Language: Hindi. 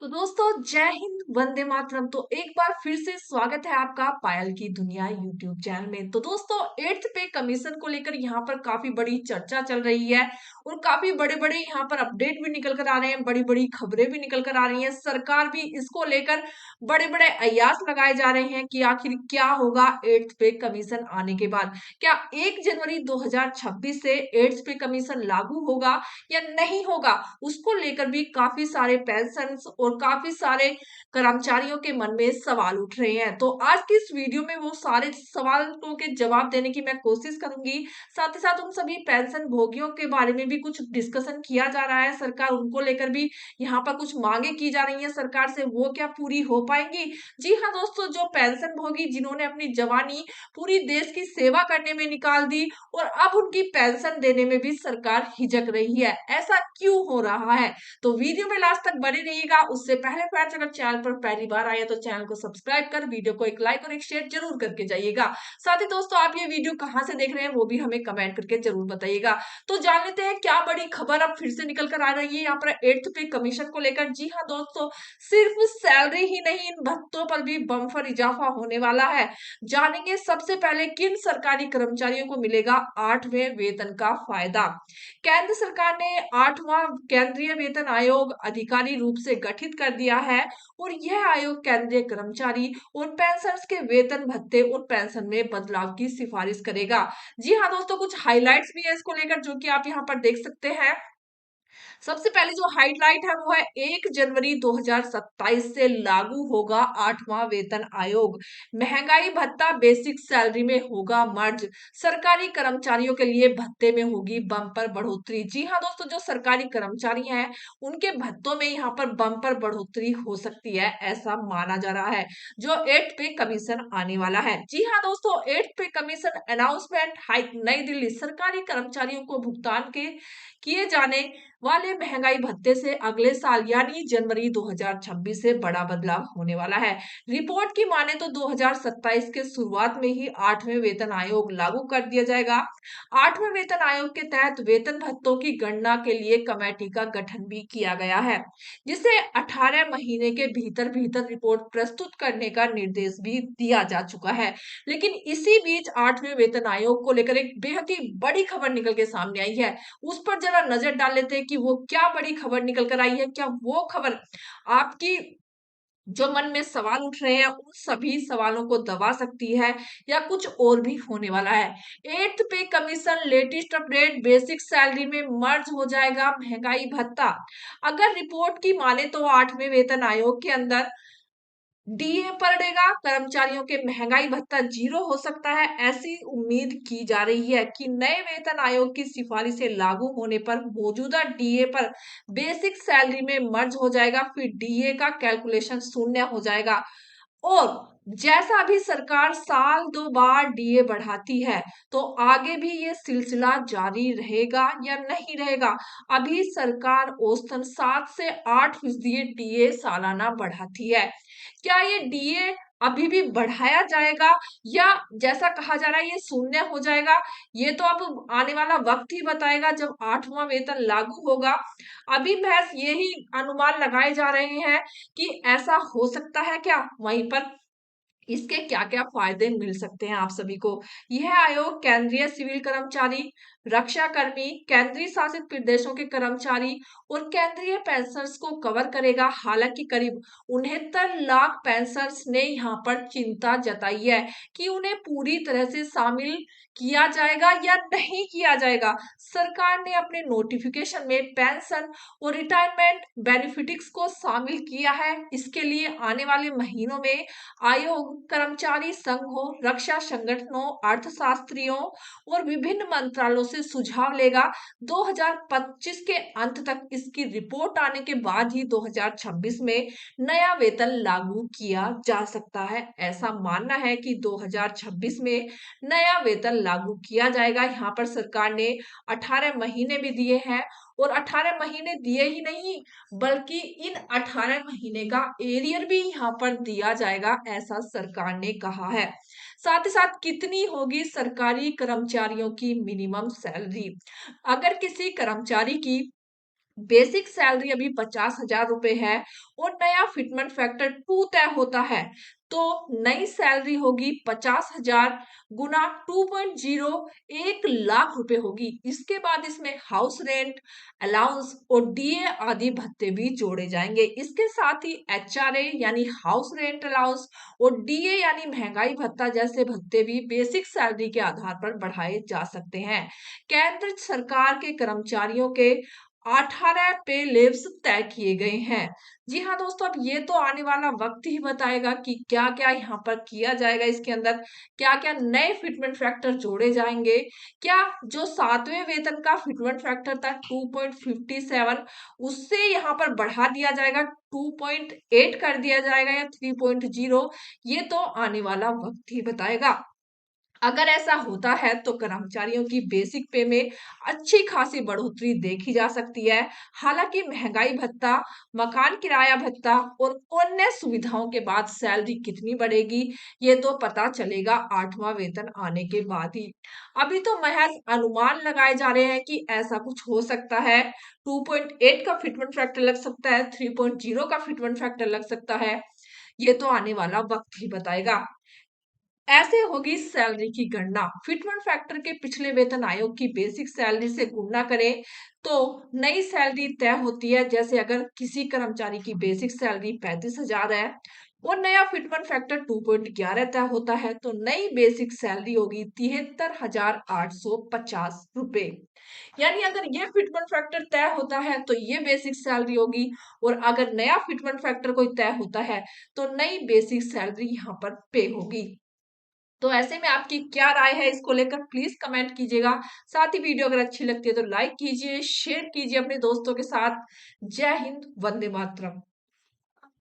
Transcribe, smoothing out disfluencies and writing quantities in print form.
तो दोस्तों जय हिंद वंदे मातरम। तो एक बार फिर से स्वागत है आपका पायल की दुनिया यूट्यूब चैनल में। तो दोस्तों 8th पे कमीशन को लेकर यहाँ पर काफी बड़ी चर्चा चल रही है और काफी बड़े बड़े यहाँ पर अपडेट भी निकल कर आ रहे हैं, बड़ी बड़ी खबरें भी निकल कर आ रही हैं। सरकार भी इसको लेकर बड़े बड़े अयास लगाए जा रहे हैं कि आखिर क्या होगा 8th पे कमीशन आने के बाद। क्या 1 जनवरी 2026 से 8th पे कमीशन लागू होगा या नहीं होगा, उसको लेकर भी काफी सारे पेंशन और काफी सारे कर्मचारियों के मन में सवाल उठ रहे हैं। तो आज की इस वीडियो में वो सारे सवालों के जवाब देने की मैं कोशिश करूंगी। साथ ही साथ उन सभी पेंशन भोगियों के बारे में भी कुछ डिस्कशन किया जा रहा है। सरकार उनको लेकर भी यहाँ पर कुछ मांगे की जा रही है सरकार से, वो क्या पूरी हो पाएंगी? जी हाँ दोस्तों, जो पेंशन भोगी जिन्होंने अपनी जवानी पूरी देश की सेवा करने में निकाल दी और अब उनकी पेंशन देने में भी सरकार हिचक रही है, ऐसा क्यों हो रहा है? तो वीडियो में लास्ट तक बने रहिएगा। उससे पहले फ्रेंड्स, अगर चैनल पर पहली बार आए तो चैनल को सब्सक्राइब कर वीडियो को एक लाइक और एक शेयर जरूर करके जाइएगा। साथ ही दोस्तों, आप ये वीडियो कहां से देख रहे हैं वो भी हमें कमेंट करके जरूर बताइएगा। तो जान लेते हैं क्या बड़ी खबर अब फिर से निकल कर आ रही है यहाँ पर 8th पे कमीशन को लेकर। जी हाँ दोस्तों, सिर्फ सैलरी ही नहीं, इन भत्तों पर भी बम्पर इजाफा होने वाला है। जानेंगे सबसे पहले किन सरकारी कर्मचारियों को मिलेगा 8वें वेतन का फायदा। केंद्र सरकार ने 8वां केंद्रीय वेतन आयोग अधिकारी रूप से गठित कर दिया है और यह आयोग केंद्रीय कर्मचारी और पेंशनर्स के वेतन भत्ते और पेंशन में बदलाव की सिफारिश करेगा। जी हाँ दोस्तों, कुछ हाइलाइट्स भी है इसको लेकर जो कि आप यहाँ पर देख सकते हैं। सबसे पहले जो हाइलाइट है वो है 1 जनवरी 2027 से लागू होगा 8वां वेतन आयोग। महंगाई भत्ता बेसिक सैलरी में होगा मर्ज। सरकारी कर्मचारियों के लिए भत्ते में होगी बम्पर बढ़ोतरी। जी हाँ दोस्तों, जो सरकारी कर्मचारी हैं उनके भत्तों में यहाँ पर बम्पर बढ़ोतरी हो सकती है, ऐसा माना जा रहा है जो 8 पे कमीशन आने वाला है। जी हाँ दोस्तों, 8 पे कमीशन अनाउंसमेंट हाइक। नई दिल्ली सरकारी कर्मचारियों को भुगतान के किए जाने वाले महंगाई भत्ते से अगले साल यानी जनवरी 2026 से बड़ा बदलाव होने वाला है। रिपोर्ट की माने तो 2027 के शुरुआत में ही 8वें वेतन आयोग लागू कर दिया जाएगा। 8वें वेतन आयोग के तहत वेतन भत्तों की गणना के लिए कमेटी का गठन भी किया गया है, जिसे 18 महीने के भीतर भीतर रिपोर्ट प्रस्तुत करने का निर्देश भी दिया जा चुका है। लेकिन इसी बीच 8वें वेतन आयोग को लेकर एक बेहद ही बड़ी खबर निकल के सामने आई है। उस पर जरा नजर डाल लेते हैं कि वो क्या बड़ी खबर निकल कर आई है। क्या वो खबर आपकी जो मन में सवाल उठ रहे हैं उन सभी सवालों को दबा सकती है या कुछ और भी होने वाला है? 8th पे commission latest update, basic salary में मर्ज हो जाएगा महंगाई भत्ता। अगर रिपोर्ट की माने तो 8वें वेतन आयोग के अंदर डीए पड़ेगा, कर्मचारियों के महंगाई भत्ता जीरो हो सकता है। ऐसी उम्मीद की जा रही है कि नए वेतन आयोग की सिफारिशें लागू होने पर मौजूदा डीए पर बेसिक सैलरी में मर्ज हो जाएगा, फिर डीए का कैलकुलेशन शून्य हो जाएगा। और जैसा अभी सरकार साल 2 बार डीए बढ़ाती है, तो आगे भी ये सिलसिला जारी रहेगा या नहीं रहेगा? अभी सरकार औसतन 7 से 8% डीए सालाना बढ़ाती है। क्या ये डीए अभी भी बढ़ाया जाएगा या जैसा कहा जा रहा है ये शून्य हो जाएगा? ये तो अब आने वाला वक्त ही बताएगा जब 8वां वेतन लागू होगा। अभी महज यही अनुमान लगाए जा रहे हैं कि ऐसा हो सकता है क्या, वहीं पर इसके क्या-क्या फायदे मिल सकते हैं आप सभी को। यह आयोग केंद्रीय सिविल कर्मचारी, रक्षा कर्मी, केंद्रीय शासित प्रदेशों के कर्मचारी और केंद्रीय पेंशनर्स को कवर करेगा। हालांकि करीब 69 लाख पेंशनर्स ने यहाँ पर चिंता जताई है कि उन्हें पूरी तरह से शामिल किया जाएगा या नहीं किया जाएगा। सरकार ने अपने नोटिफिकेशन में पेंशन और रिटायरमेंट बेनिफिट्स को शामिल किया है। इसके लिए आने वाले महीनों में आयोग कर्मचारी संघों, रक्षा संगठनों, अर्थशास्त्रियों और विभिन्न मंत्रालयों से सुझाव लेगा। 2025 के अंत तक इसकी रिपोर्ट आने के बाद ही 2026 में नया वेतन लागू किया जा सकता है। ऐसा मानना है कि 2026 में नया वेतन लागू किया जाएगा। यहाँ पर सरकार ने 18 महीने भी दिए हैं और 18 महीने दिए ही नहीं बल्कि इन 18 महीने का एरियर भी यहाँ पर दिया जाएगा, ऐसा सरकार ने कहा है। साथ ही साथ कितनी होगी सरकारी कर्मचारियों की मिनिमम सैलरी? अगर किसी कर्मचारी की बेसिक सैलरी अभी 50,000 रुपए है और नया फिटमेंट फैक्टर 2 तय होता है, तो नई सैलरी होगी 50,000 गुना 2.0, 1 लाख रुपए होगी। इसके बाद इसमें हाउस रेंट, अलाउंस और डीए आदि भत्ते भी जोड़े जाएंगे। इसके साथ ही एचआरए यानी हाउस रेंट अलाउंस और डीए यानी महंगाई भत्ता जैसे भत्ते भी बेसिक सैलरी के आधार पर बढ़ाए जा सकते हैं। केंद्र सरकार के कर्मचारियों के 18 पे लेव्स तय किए गए हैं। जी हाँ दोस्तों, अब ये तो आने वाला वक्त ही बताएगा कि क्या क्या यहाँ पर किया जाएगा, इसके अंदर क्या क्या नए फिटमेंट फैक्टर जोड़े जाएंगे। क्या जो 7वें वेतन का फिटमेंट फैक्टर था 2.57, उससे यहाँ पर बढ़ा दिया जाएगा, 2.8 कर दिया जाएगा या 3.0, ये तो आने वाला वक्त ही बताएगा। अगर ऐसा होता है तो कर्मचारियों की बेसिक पे में अच्छी खासी बढ़ोतरी देखी जा सकती है। हालांकि महंगाई भत्ता, मकान किराया भत्ता और अन्य सुविधाओं के बाद सैलरी कितनी बढ़ेगी, ये तो पता चलेगा 8वां वेतन आने के बाद ही। अभी तो महज अनुमान लगाए जा रहे हैं कि ऐसा कुछ हो सकता है। 2.8 का फिटमेंट फैक्टर लग सकता है, 3.0 का फिटमेंट फैक्टर लग सकता है। ये तो आने वाला वक्त ही बताएगा। ऐसे होगी सैलरी की गणना। फिटमेंट फैक्टर के पिछले वेतन आयोग की बेसिक सैलरी से गुणा करें तो नई सैलरी तय होती है। जैसे अगर किसी कर्मचारी की बेसिक सैलरी 35,000 है और नया फिटमेंट फैक्टर 2.11 तय होता है, तो नई बेसिक सैलरी होगी 73,850 रुपए। यानी अगर ये फिटमेंट फैक्टर तय होता है तो ये बेसिक सैलरी होगी, और अगर नया फिटमेंट फैक्टर कोई तय होता है तो नई बेसिक सैलरी यहाँ पर पे होगी। तो ऐसे में आपकी क्या राय है इसको लेकर, प्लीज कमेंट कीजिएगा। साथ ही वीडियो अगर अच्छी लगती है तो लाइक कीजिए, शेयर कीजिए अपने दोस्तों के साथ। जय हिंद, वंदे मातरम।